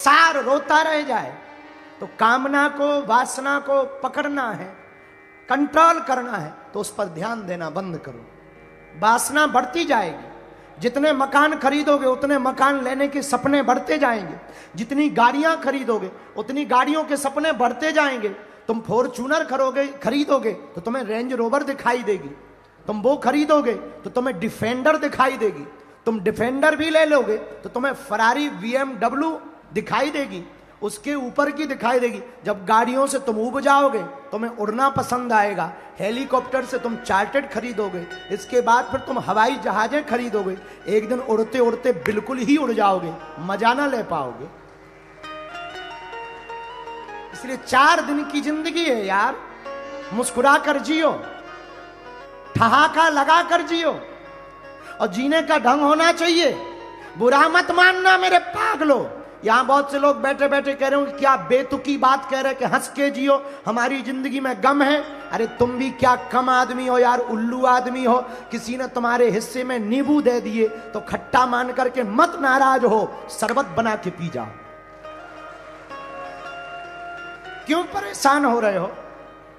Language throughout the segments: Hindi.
संसार रोता रह जाए। तो कामना को, वासना को पकड़ना है, कंट्रोल करना है, तो उस पर ध्यान देना बंद करो। वासना बढ़ती जाएगी, जितने मकान खरीदोगे उतने मकान लेने के सपने बढ़ते जाएंगे, जितनी गाड़ियां खरीदोगे उतनी गाड़ियों के सपने बढ़ते जाएंगे। तुम फॉर्च्यूनर खरीदोगे तो तुम्हें रेंज रोवर दिखाई देगी, तुम वो खरीदोगे तो तुम्हें डिफेंडर दिखाई देगी, तुम डिफेंडर भी ले लोगे तो तुम्हें फरारी BMW दिखाई देगी, उसके ऊपर की दिखाई देगी। जब गाड़ियों से तुम ऊब जाओगे तुम्हें उड़ना पसंद आएगा, हेलीकॉप्टर से तुम चार्टर्ड खरीदोगे, इसके बाद फिर तुम हवाई जहाजें खरीदोगे, एक दिन उड़ते उड़ते बिल्कुल ही उड़ जाओगे, मजा ना ले पाओगे। इसलिए 4 दिन की जिंदगी है यार, मुस्कुरा कर जियो, ठहाका लगा कर जियो, और जीने का ढंग होना चाहिए। बुरा मत मानना मेरे पागलो। यहां बहुत से लोग बैठे बैठे कह रहे हो क्या बेतुकी बात कह रहे कि हंस के जियो, हमारी जिंदगी में गम है। अरे तुम भी क्या कम आदमी हो यार, उल्लू आदमी हो। किसी ने तुम्हारे हिस्से में नींबू दे दिए तो खट्टा मान करके मत नाराज हो, शरबत बना के पी जाओ। क्यों परेशान हो रहे हो,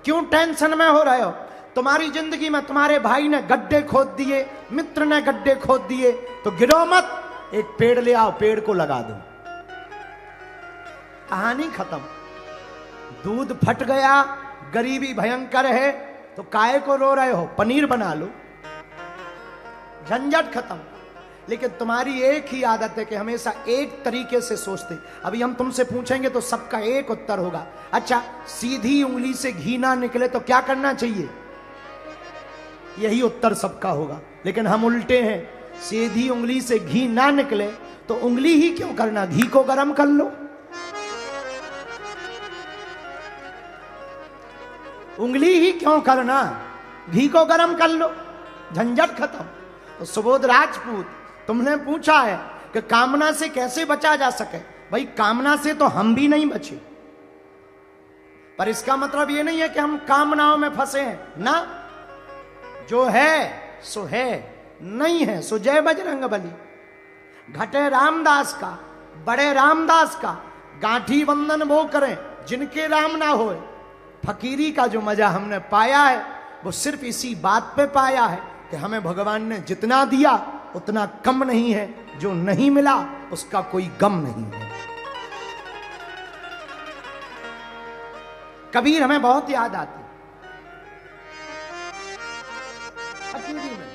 क्यों टेंशन में हो रहे हो? तुम्हारी जिंदगी में तुम्हारे भाई ने गड्ढे खोद दिए, मित्र ने गड्ढे खोद दिए, तो गिरो मत, एक पेड़ ले आओ, पेड़ को लगा दो, कहानी खत्म। दूध फट गया, गरीबी भयंकर है, तो काहे को रो रहे हो, पनीर बना लो, झंझट खत्म। लेकिन तुम्हारी एक ही आदत है कि हमेशा एक तरीके से सोचते। अभी हम तुमसे पूछेंगे तो सबका एक उत्तर होगा। अच्छा, सीधी उंगली से घी ना निकले तो क्या करना चाहिए? यही उत्तर सबका होगा। लेकिन हम उल्टे हैं, सीधी उंगली से घी ना निकले तो उंगली ही क्यों करना, घी को गर्म कर लो। उंगली ही क्यों करना, घी को गर्म कर लो, झंझट खत्म। तो सुबोध राजपूत, तुमने पूछा है कि कामना से कैसे बचा जा सके। भाई कामना से तो हम भी नहीं बचे, पर इसका मतलब यह नहीं है कि हम कामनाओं में फंसे हैं ना। जो है सो है, नहीं है सो जय बजरंग बली। घटे रामदास का, बड़े रामदास का, गांठी वंदन वो करें जिनके राम ना होए। फकीरी का जो मजा हमने पाया है वो सिर्फ इसी बात पे पाया है कि हमें भगवान ने जितना दिया उतना कम नहीं है, जो नहीं मिला उसका कोई गम नहीं है। कबीर हमें बहुत याद आते फकीरी में।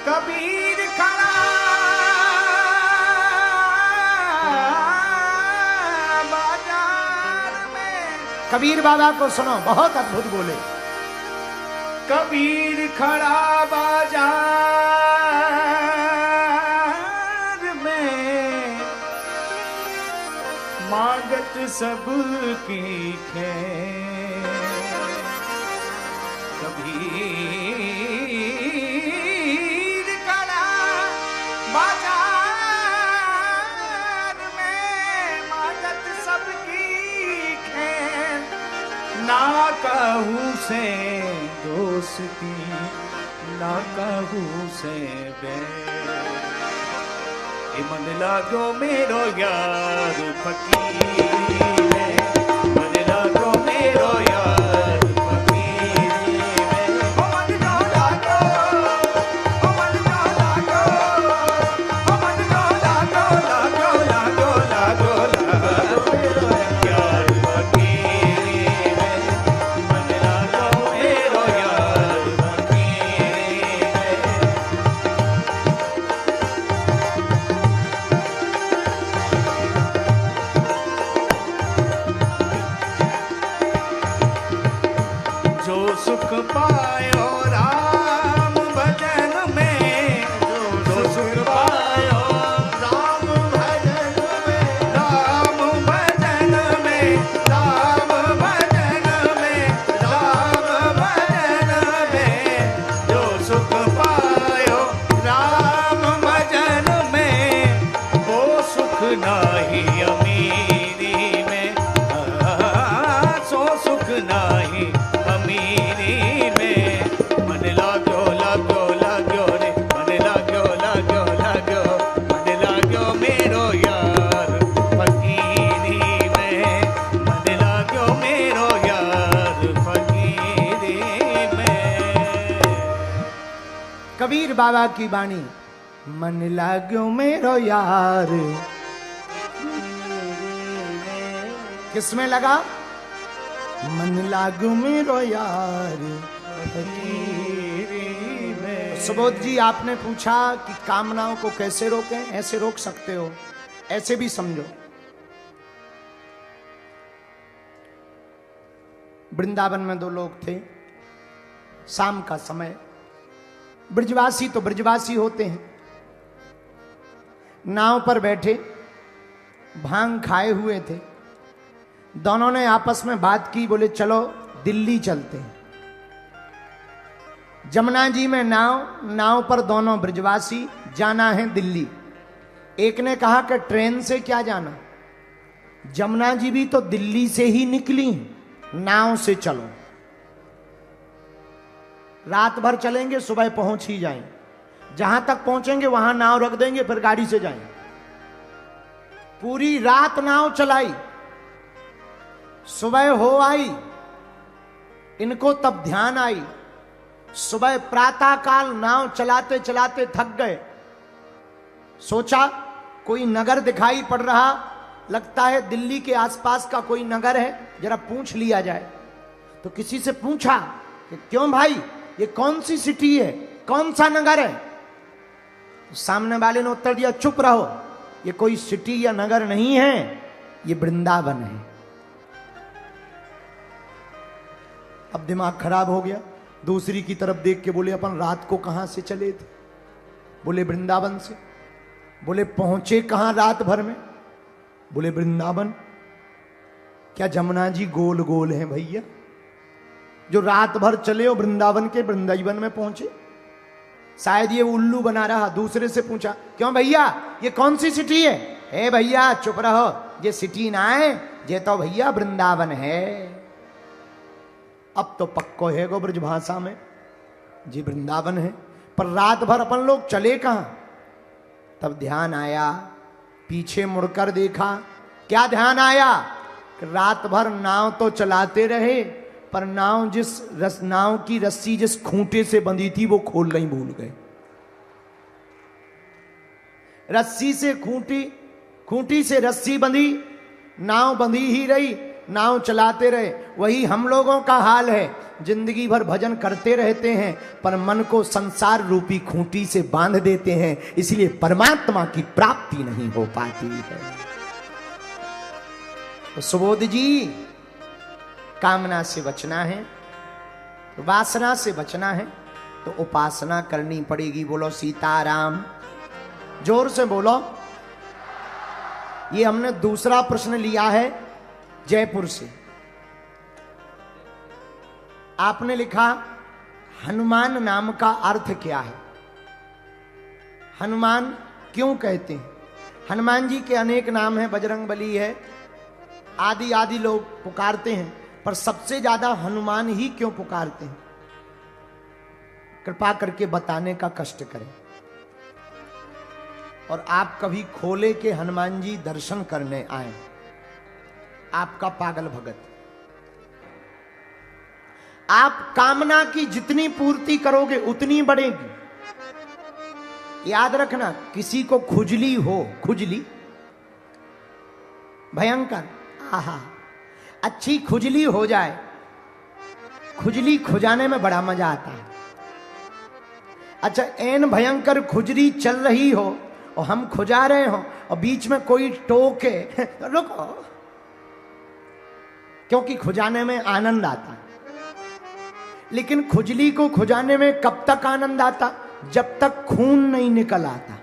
कबीर खड़ा कबीर बाबा को सुनो, बहुत अद्भुत बोले। कबीर खड़ा बाजार में, मांगत सबकी खैर। कबीर खड़ा बाजार में, मांगत सबकी खैर। ना कहूँ से दोस्ती, ना कहूँ से बैर। मन लागो मेरो यार फकीर में, मन लागो मेरो यार फकीर में। ओ मन जो लागो, ओ मन जो लागो, ओ मन जो लागो, लागो लागो लागो लागो मेरो यार फकीर में। मन लागो मेरो यार फकीर में। कबीर बाबा की वाणी, मन लाग्यो मेरो यार। किसमें लगा? मन लागो मेरो यार। सुबोध जी, आपने पूछा कि कामनाओं को कैसे रोकें? ऐसे रोक सकते हो, ऐसे भी समझो। वृंदावन में दो लोग थे, शाम का समय। ब्रजवासी तो ब्रजवासी होते हैं, नाव पर बैठे भांग खाए हुए थे। दोनों ने आपस में बात की, बोले चलो दिल्ली चलते हैं। जमुना जी में नाव पर दोनों ब्रजवासी, जाना है दिल्ली। एक ने कहा कि ट्रेन से क्या जाना, जमुना जी भी तो दिल्ली से ही निकली, नाव से चलो। रात भर चलेंगे, सुबह पहुंच ही जाएंगे। जहां तक पहुंचेंगे वहां नाव रख देंगे, फिर गाड़ी से जाएंगे। पूरी रात नाव चलाई, सुबह हो आई। इनको तब ध्यान आई, सुबह प्रातः काल नाव चलाते चलाते थक गए। सोचा कोई नगर दिखाई पड़ रहा, लगता है दिल्ली के आसपास का कोई नगर है, जरा पूछ लिया जाए। तो किसी से पूछा कि क्यों भाई, ये कौन सी सिटी है, कौन सा नगर है? तो सामने वाले ने उत्तर दिया, चुप रहो, ये कोई सिटी या नगर नहीं है, ये वृंदावन है। अब दिमाग खराब हो गया। दूसरी की तरफ देख के बोले, अपन रात को कहां से चले थे? बोले वृंदावन से। बोले पहुंचे कहां रात भर में? बोले वृंदावन। क्या जमुना जी गोल गोल हैं भैया? जो रात भर चले हो वृंदावन के, वृंदावन में पहुंचे। शायद ये उल्लू बना रहा। दूसरे से पूछा, क्यों भैया ये कौन सी सिटी है? ए भैया चुप रहो, ये सिटी ना है, ये तो भैया वृंदावन है। अब तो पक्को है गो ब्रज भाषा में, जी वृंदावन है। पर रात भर अपन लोग चले कहां? तब ध्यान आया, पीछे मुड़कर देखा। क्या ध्यान आया? रात भर नाव तो चलाते रहे, पर नाव की रस्सी जिस खूंटे से बंधी थी वो खोलना ही भूल गए। रस्सी से खूंटी से रस्सी बंधी, नाव बंधी ही रही, नाव चलाते रहे। वही हम लोगों का हाल है, जिंदगी भर भजन करते रहते हैं, पर मन को संसार रूपी खूंटी से बांध देते हैं, इसलिए परमात्मा की प्राप्ति नहीं हो पाती है। तो सुबोध जी, कामना से बचना है, तो वासना से बचना है, तो उपासना करनी पड़ेगी। बोलो सीताराम, जोर से बोलो। ये हमने दूसरा प्रश्न लिया है जयपुर से। आपने लिखा, हनुमान नाम का अर्थ क्या है? हनुमान क्यों कहते हैं? हनुमान जी के अनेक नाम हैं, बजरंगबली है, आदि आदि लोग पुकारते हैं, पर सबसे ज्यादा हनुमान ही क्यों पुकारते हैं? कृपा करके बताने का कष्ट करें। और आप कभी खोले के हनुमान जी दर्शन करने आए, आपका पागल भगत। आप कामना की जितनी पूर्ति करोगे उतनी बढ़ेगी। याद रखना, किसी को खुजली हो, खुजली भयंकर, आहा, अच्छी खुजली हो जाए, खुजली खुजाने में बड़ा मजा आता है। अच्छा, एन भयंकर खुजली चल रही हो और हम खुजा रहे हो और बीच में कोई टोके तो रुको, क्योंकि खुजाने में आनंद आता है। लेकिन खुजली को खुजाने में कब तक आनंद आता? जब तक खून नहीं निकल आता।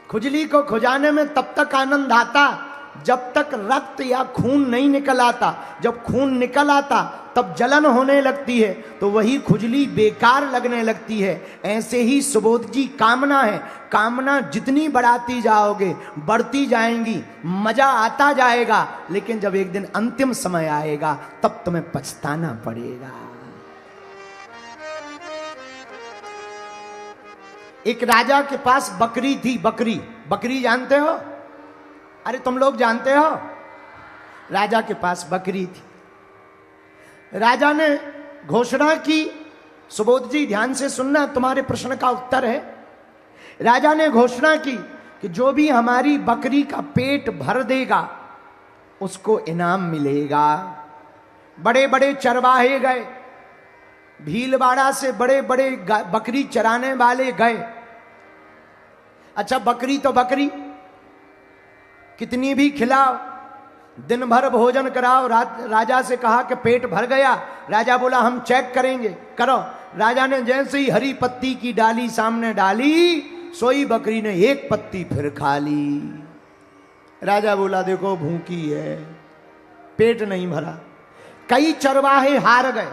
खुजली को खुजाने में तब तक आनंद आता जब तक रक्त या खून नहीं निकल आता। जब खून निकल आता तब जलन होने लगती है, तो वही खुजली बेकार लगने लगती है। ऐसे ही सुबोध जी कामना है, कामना जितनी बढ़ाती जाओगे बढ़ती जाएंगी, मजा आता जाएगा, लेकिन जब एक दिन अंतिम समय आएगा तब तुम्हें पछताना पड़ेगा। एक राजा के पास बकरी थी। बकरी जानते हो? अरे तुम लोग जानते हो? राजा के पास बकरी थी। राजा ने घोषणा की सुबोध जी ध्यान से सुनना, तुम्हारे प्रश्न का उत्तर है। राजा ने घोषणा की कि जो भी हमारी बकरी का पेट भर देगा उसको इनाम मिलेगा। बड़े बड़े चरवाहे गए, भीलवाड़ा से बड़े बड़े बकरी चराने वाले गए। अच्छा बकरी तो बकरी, कितनी भी खिलाओ, दिन भर भोजन कराओ। राजा से कहा कि पेट भर गया। राजा बोला हम चेक करेंगे, करो। राजा ने जैसे ही हरी पत्ती की डाली सामने डाली, सोई बकरी ने एक पत्ती फिर खा ली। राजा बोला देखो भूखी है, पेट नहीं भरा। कई चरवाहे हार गए,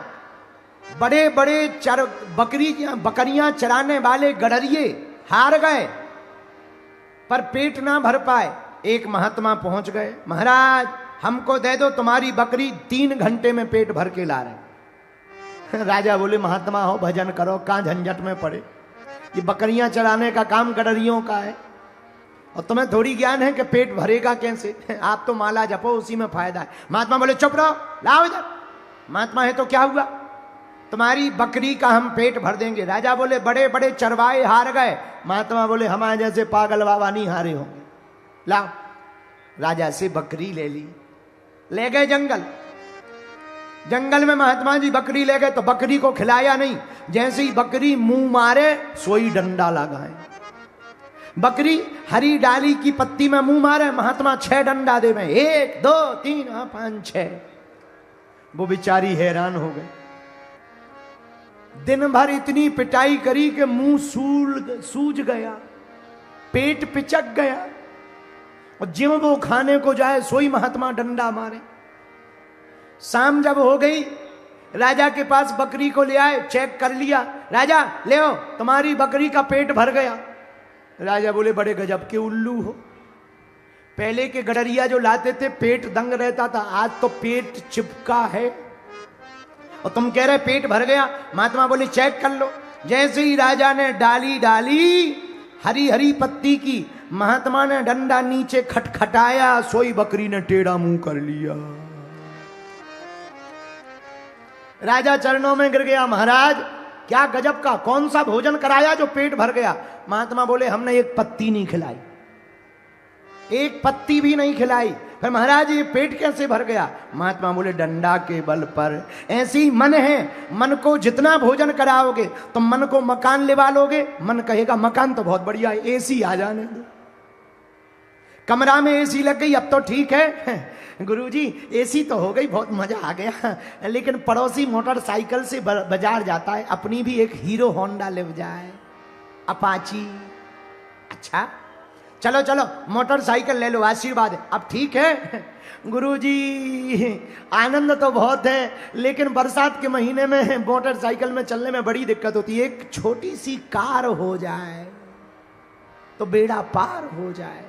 बड़े बड़े बकरियां चराने वाले गडरिये हार गए, पर पेट ना भर पाए। एक महात्मा पहुंच गए, महाराज हमको दे दो, तुम्हारी बकरी 3 घंटे में पेट भर के ला रहे। राजा बोले महात्मा हो, भजन करो, कहां झंझट में पड़े। ये बकरियां चराने का काम गडरियों का है, और तुम्हें थोड़ी ज्ञान है कि पेट भरेगा कैसे। आप तो माला जपो, उसी में फायदा है। महात्मा बोले चुप रहो, लाओ इधर। महात्मा है तो क्या हुआ, तुम्हारी बकरी का हम पेट भर देंगे। राजा बोले बड़े बड़े चरवाहे हार गए। महात्मा बोले हमारे जैसे पागल बाबा नहीं हारे होंगे, लाओ। राजा से बकरी ले ली, ले गए जंगल। जंगल में महात्मा जी बकरी ले गए तो बकरी को खिलाया नहीं। जैसे ही बकरी मुंह मारे सोई डंडा लगाए। बकरी हरी डाली की पत्ती में मुंह मारे, महात्मा 6 डंडा दे में, 1 2 3 5 6। वो बेचारी हैरान हो गए। दिन भर इतनी पिटाई करी कि मुंह सूज गया, पेट पिचक गया, और जिम वो खाने को जाए सोई महात्मा डंडा मारे। शाम जब हो गई, राजा के पास बकरी को ले आए, चेक कर लिया। राजा ले आओ, तुम्हारी बकरी का पेट भर गया। राजा बोले बड़े गजब के उल्लू हो, पहले के गडरिया जो लाते थे पेट दंग रहता था, आज तो पेट चिपका है, और तुम कह रहे पेट भर गया। महात्मा बोले चेक कर लो। जैसे ही राजा ने डाली हरी हरी पत्ती की, महात्मा ने डंडा नीचे खटखटाया, सोई बकरी ने टेढ़ा मुंह कर लिया। राजा चरणों में गिर गया, महाराज क्या गजब का, कौन सा भोजन कराया जो पेट भर गया। महात्मा बोले हमने एक पत्ती नहीं खिलाई, एक पत्ती भी नहीं खिलाई। फिर महाराज ये पेट कैसे भर गया। महात्मा बोले डंडा के बल पर। ऐसे ही मन है, मन को जितना भोजन कराओगे तो मन को मकान लिवा लोगे, मन कहेगा मकान तो बहुत बढ़िया है, एसी आ जाने दो। कमरा में एसी लग गई, अब तो ठीक है गुरुजी, एसी तो हो गई, बहुत मजा आ गया, लेकिन पड़ोसी मोटरसाइकिल से बाजार जाता है, अपनी भी एक हीरो होंडा ले जाए, अपाची। अच्छा चलो चलो मोटरसाइकिल ले लो, आशीर्वाद है। अब ठीक है गुरुजी, आनंद तो बहुत है, लेकिन बरसात के महीने में मोटरसाइकिल में चलने में बड़ी दिक्कत होती है। एक छोटी सी कार हो जाए तो बेड़ा पार हो जाए।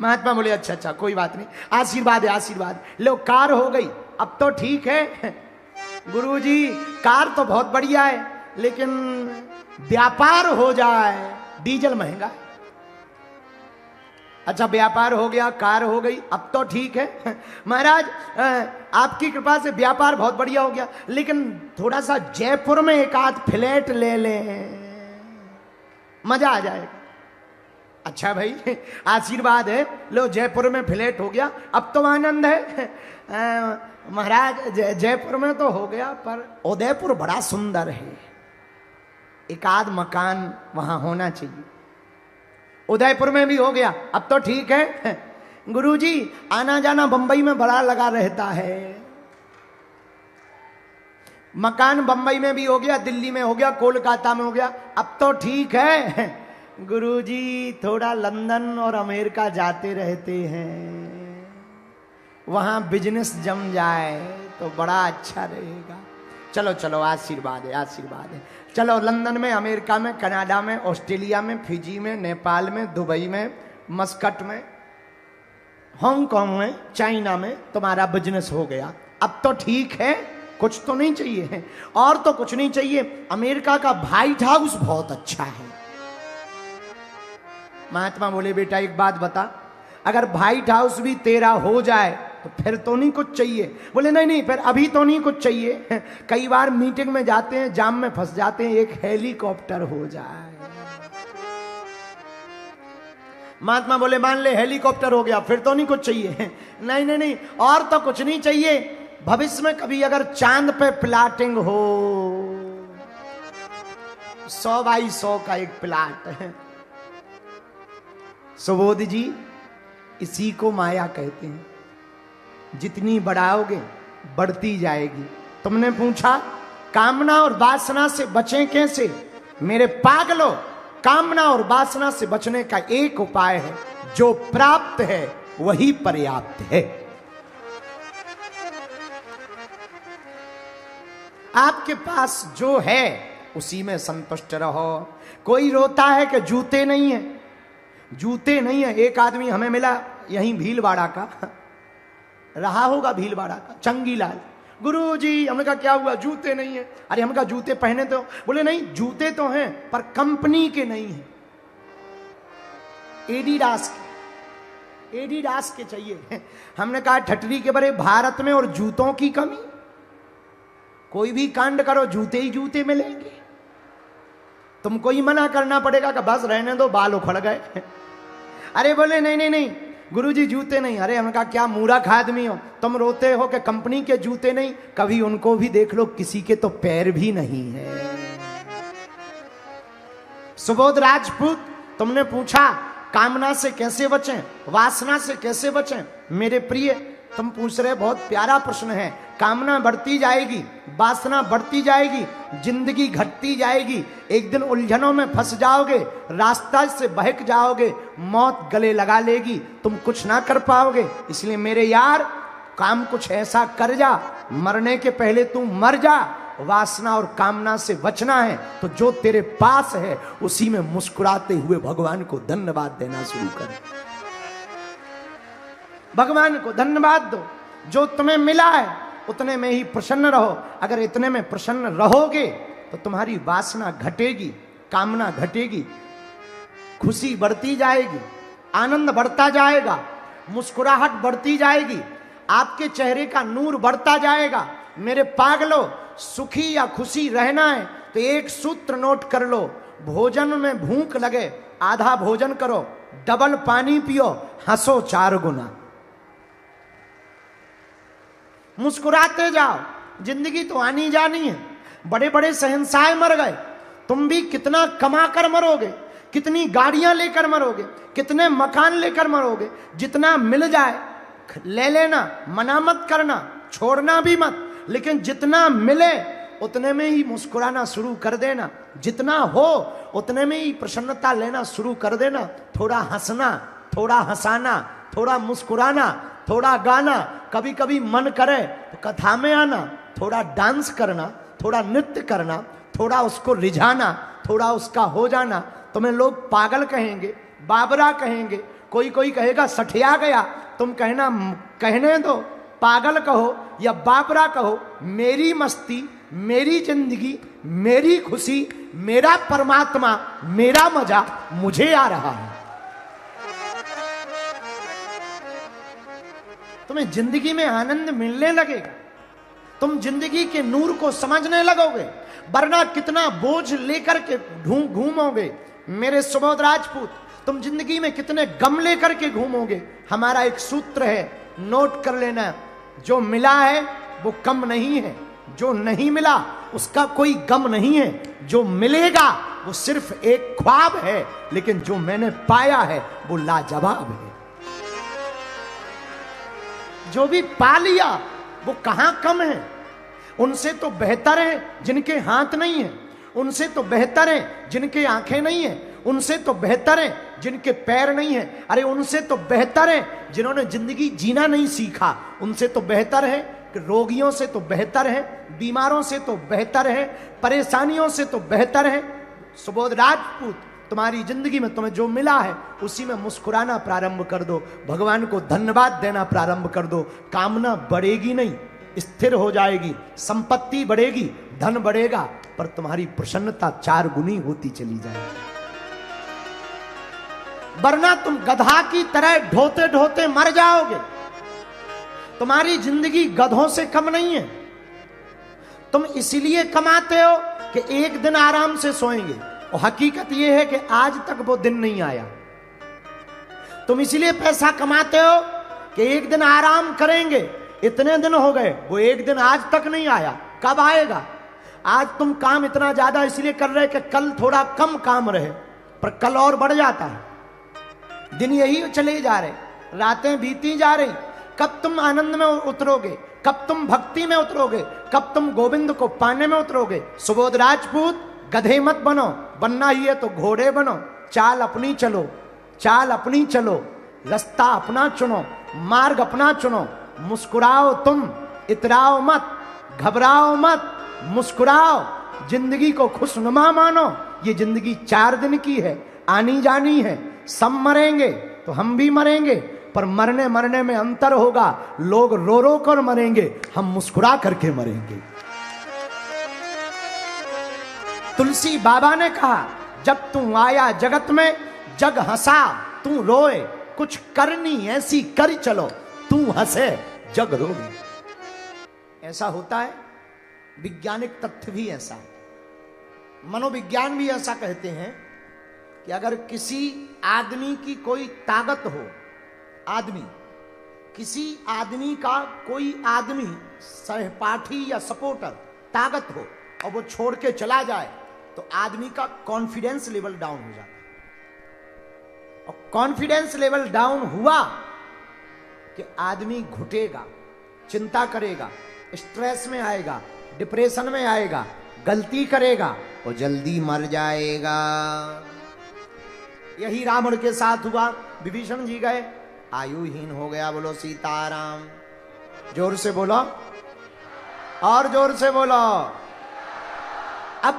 महात्मा बोले अच्छा कोई बात नहीं, आशीर्वाद है, आशीर्वाद। लो कार हो गई, अब तो ठीक है गुरुजी, कार तो बहुत बढ़िया है, लेकिन व्यापार हो जाए, डीजल महंगा। अच्छा व्यापार हो गया, कार हो गई, अब तो ठीक है महाराज, आपकी कृपा से व्यापार बहुत बढ़िया हो गया, लेकिन थोड़ा सा जयपुर में एक आध फ्लैट ले लें, मजा आ जाएगा। अच्छा भाई आशीर्वाद है, लो जयपुर में फ्लैट हो गया, अब तो आनंद है। महाराज जयपुर में तो हो गया, पर उदयपुर बड़ा सुंदर है, एक आध मकान वहां होना चाहिए। उदयपुर में भी हो गया, अब तो ठीक है गुरुजी, आना जाना बंबई में बड़ा लगा रहता है, मकान बंबई में भी हो गया, दिल्ली में हो गया, कोलकाता में हो गया, अब तो ठीक है गुरुजी, थोड़ा लंदन और अमेरिका जाते रहते हैं, वहां बिजनेस जम जाए तो बड़ा अच्छा रहेगा। चलो चलो आशीर्वाद है, आशीर्वाद है। चलो लंदन में, अमेरिका में, कनाडा में, ऑस्ट्रेलिया में, फिजी में, नेपाल में, दुबई में, मस्कट में, हांगकांग में, चाइना में तुम्हारा बिजनेस हो गया, अब तो ठीक है, कुछ तो नहीं चाहिए, और तो कुछ नहीं चाहिए। अमेरिका का व्हाइट हाउस बहुत अच्छा है। महात्मा बोले बेटा एक बात बता, अगर व्हाइट हाउस भी तेरा हो जाए तो फिर तो नहीं कुछ चाहिए। बोले नहीं नहीं, फिर अभी तो नहीं कुछ चाहिए, कई बार मीटिंग में जाते हैं, जाम में फंस जाते हैं, एक हेलीकॉप्टर हो जाए। महात्मा बोले मान ले हेलीकॉप्टर हो गया, फिर तो नहीं कुछ चाहिए। नहीं नहीं नहीं, और तो कुछ नहीं चाहिए, भविष्य में कभी अगर चांद पे प्लाटिंग हो, 100 बाई 100 का एक प्लाट है। सुबोध जी, इसी को माया कहते हैं, जितनी बढ़ाओगे बढ़ती जाएगी। तुमने पूछा कामना और वासना से बचें कैसे? मेरे पागलों, कामना और वासना से बचने का एक उपाय है, जो प्राप्त है वही पर्याप्त है। आपके पास जो है उसी में संतुष्ट रहो। कोई रोता है कि जूते नहीं है, जूते नहीं है। एक आदमी हमें मिला यहीं भीलवाड़ा का, रहा होगा भीलवाड़ा का, चंगीलाल। गुरुजी, हमने कहा क्या हुआ? जूते नहीं है। अरे हमने कहा जूते पहने तो? बोले नहीं, जूते तो हैं पर कंपनी के नहीं है, एडिडास के, एडिडास के चाहिए। हमने कहा ठटरी के बड़े भारत में और जूतों की कमी, कोई भी कांड करो जूते ही जूते मिलेंगे। तुमको ही मना करना पड़ेगा कि बस रहने दो, बाल उखड़ गए। अरे बोले नहीं नहीं नहीं गुरुजी जूते नहीं। अरे हमने कहा क्या मूर्ख आदमी हो, तुम रोते हो कि कंपनी के जूते नहीं, कभी उनको भी देख लो, किसी के तो पैर भी नहीं है। सुबोध राजपूत, तुमने पूछा कामना से कैसे बचें, वासना से कैसे बचें? मेरे प्रिय, तुम पूछ रहे, बहुत प्यारा प्रश्न है। कामना बढ़ती जाएगी, वासना बढ़ती जाएगी, जिंदगी घटती जाएगी, एक दिन उलझनों में फंस जाओगे, रास्ता से बहक जाओगे, मौत गले लगा लेगी, तुम कुछ ना कर पाओगे। इसलिए मेरे यार, काम कुछ ऐसा कर जा, मरने के पहले तू मर जा। वासना और कामना से बचना है तो जो तेरे पास है उसी में मुस्कुराते हुए भगवान को धन्यवाद देना शुरू कर। भगवान को धन्यवाद दो, जो तुम्हें मिला है उतने में ही प्रसन्न रहो। अगर इतने में प्रसन्न रहोगे तो तुम्हारी वासना घटेगी, कामना घटेगी, खुशी बढ़ती जाएगी, आनंद बढ़ता जाएगा, मुस्कुराहट बढ़ती जाएगी, आपके चेहरे का नूर बढ़ता जाएगा। मेरे पागलों, सुखी या खुशी रहना है तो एक सूत्र नोट कर लो, भोजन में भूख लगे आधा भोजन करो, डबल पानी पियो, हंसो 4 गुना, मुस्कुराते जाओ। जिंदगी तो आनी जानी है। बड़े बड़े शहंशाह मर गए, तुम भी कितना कमा कर मरोगे, कितनी गाड़ियां लेकर मरोगे, कितने मकान लेकर मरोगे। जितना मिल जाए ले लेना, मना मत करना, छोड़ना भी मत, लेकिन जितना मिले उतने में ही मुस्कुराना शुरू कर देना। जितना हो उतने में ही प्रसन्नता लेना शुरू कर देना। थोड़ा हंसना, थोड़ा हंसाना, थोड़ा मुस्कुराना, थोड़ा गाना, कभी कभी मन करे तो कथा में आना, थोड़ा डांस करना, थोड़ा नृत्य करना, थोड़ा उसको रिझाना, थोड़ा उसका हो जाना। तुम्हें लोग पागल कहेंगे, बाबरा कहेंगे, कोई कोई कहेगा सठिया गया, तुम कहना कहने दो, पागल कहो या बाबरा कहो, मेरी मस्ती, मेरी जिंदगी, मेरी खुशी, मेरा परमात्मा, मेरा मजा मुझे आ रहा है। तुम्हें जिंदगी में आनंद मिलने लगेगा, तुम जिंदगी के नूर को समझने लगोगे, वरना कितना बोझ लेकर के घूमोगे। मेरे सुबोध राजपूत, तुम जिंदगी में कितने गम लेकर के घूमोगे। हमारा एक सूत्र है, नोट कर लेना, जो मिला है वो कम नहीं है, जो नहीं मिला उसका कोई गम नहीं है, जो मिलेगा वो सिर्फ एक ख्वाब है, लेकिन जो मैंने पाया है वो लाजवाब है। जो भी पा लिया वो कहां कम है, उनसे तो बेहतर है जिनके हाथ नहीं है, उनसे तो बेहतर है जिनके आंखें नहीं है, उनसे तो बेहतर है जिनके पैर नहीं है, अरे उनसे तो बेहतर है जिन्होंने जिंदगी जीना नहीं सीखा, उनसे तो बेहतर है कि रोगियों से तो बेहतर है, बीमारों से तो बेहतर है, परेशानियों से तो बेहतर है। सुबोध राजपूत, तुम्हारी जिंदगी में तुम्हें जो मिला है उसी में मुस्कुराना प्रारंभ कर दो, भगवान को धन्यवाद देना प्रारंभ कर दो। कामना बढ़ेगी नहीं, स्थिर हो जाएगी, संपत्ति बढ़ेगी, धन बढ़ेगा, पर तुम्हारी प्रसन्नता 4 गुनी होती चली जाएगी। वरना तुम गधा की तरह ढोते ढोते मर जाओगे। तुम्हारी जिंदगी गधों से कम नहीं है। तुम इसीलिए कमाते हो कि एक दिन आराम से सोएंगे, और हकीकत यह है कि आज तक वो दिन नहीं आया। तुम इसीलिए पैसा कमाते हो कि एक दिन आराम करेंगे, इतने दिन हो गए, वो एक दिन आज तक नहीं आया। कब आएगा? आज तुम काम इतना ज्यादा इसलिए कर रहे कि कल थोड़ा कम काम रहे, पर कल और बढ़ जाता है। दिन यही चले जा रहे, रातें बीती जा रही। कब तुम आनंद में उतरोगे? कब तुम भक्ति में उतरोगे? कब तुम गोविंद को पाने में उतरोगे? सुबोध राजपूत, गधे मत बनो, बनना ही है तो घोड़े बनो। चाल अपनी चलो, चाल अपनी चलो, रास्ता अपना चुनो, मार्ग अपना चुनो। मुस्कुराओ तुम, इतराओ मत, घबराओ मत, मुस्कुराओ। जिंदगी को खुशनुमा मानो। ये जिंदगी 4 दिन की है, आनी जानी है। सब मरेंगे तो हम भी मरेंगे, पर मरने मरने में अंतर होगा। लोग रो रो कर मरेंगे, हम मुस्कुरा करके मरेंगे। तुलसी बाबा ने कहा, जब तू आया जगत में, जग हंसा तू रोए। कुछ करनी ऐसी कर चलो, तू हंसे जग रोए। ऐसा होता है। वैज्ञानिक तथ्य भी ऐसा है, मनोविज्ञान भी ऐसा कहते हैं कि अगर किसी आदमी की कोई ताकत हो, किसी आदमी का कोई आदमी सहपाठी या सपोर्टर ताकत हो, और वो छोड़ के चला जाए, तो आदमी का कॉन्फिडेंस लेवल डाउन हो जाता है। और कॉन्फिडेंस लेवल डाउन हुआ कि आदमी घुटेगा, चिंता करेगा, स्ट्रेस में आएगा, डिप्रेशन में आएगा, गलती करेगा और जल्दी मर जाएगा। यही रावण के साथ हुआ। विभीषण जी गए, आयुहीन हो गया। बोलो सीताराम। जोर से बोलो, और जोर से बोलो।